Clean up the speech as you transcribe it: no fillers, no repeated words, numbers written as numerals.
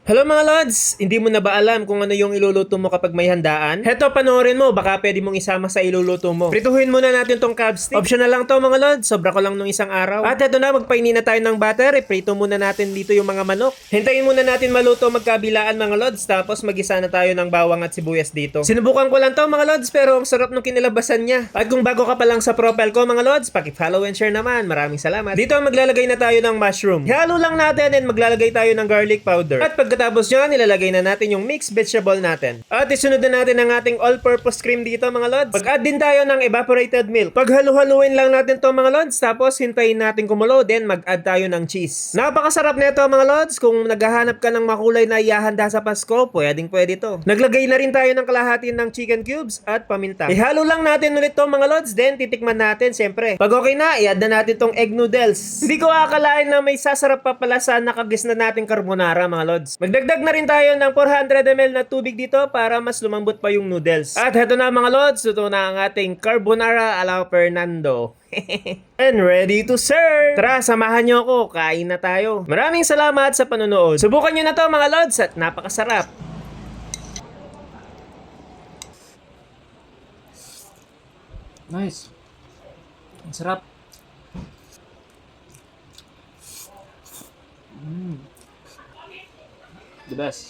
Hello mga Lods! Hindi mo na ba alam kung ano yung iluluto mo kapag may handaan? Heto, panoorin mo, baka pwede mong isama sa iluluto mo. Prituhin muna natin tong crab stick. Optional lang to mga Lods, sobra ko lang nung isang araw. At heto na, magpainin na tayo ng butter. Iprito muna natin dito yung mga manok. Hintayin muna natin maluto magkabilaan mga Lods, tapos magisa na tayo ng bawang at sibuyas dito. Sinubukan ko lang to mga Lods, pero ang sarap nung kinilabasan niya. At kung bago ka pa lang sa profile ko mga Lods, paki-follow and share naman. Maraming salamat. Dito maglalagay na tayo ng mushroom. Ihalo lang natin and maglalagay tayo ng garlic powder. At pagkatapos nyan, nilalagay na natin yung mixed vegetable natin. At isunod na natin ang ating all-purpose cream dito mga Lods. Pag-add din tayo ng evaporated milk. Paghalu-haluin lang natin to mga Lods, tapos hintayin natin kumulo, then mag-add tayo ng cheese. Napakasarap nito mga Lods. Kung naghahanap ka ng makulay na ihahanda sa Pasko, pwede to. Naglagay na rin tayo ng kalahati ng chicken cubes at paminta. Ihalo lang natin ulit to mga Lods, then titikman natin siyempre. Pag okay na, i-add na natin tong egg noodles. Hindi ko akalain na may sasarap pa pala sa nakagis na nating carbonara mga Lods. Magdagdag na rin tayo ng 400 ml na tubig dito para mas lumambot pa yung noodles. At heto na mga Lods, ito na ang ating carbonara a la Fernando. And ready to serve! Tara, samahan nyo ako, kain na tayo. Maraming salamat sa panonood. Subukan nyo na to mga Lods at napakasarap. Nice. Ang sarap. The best.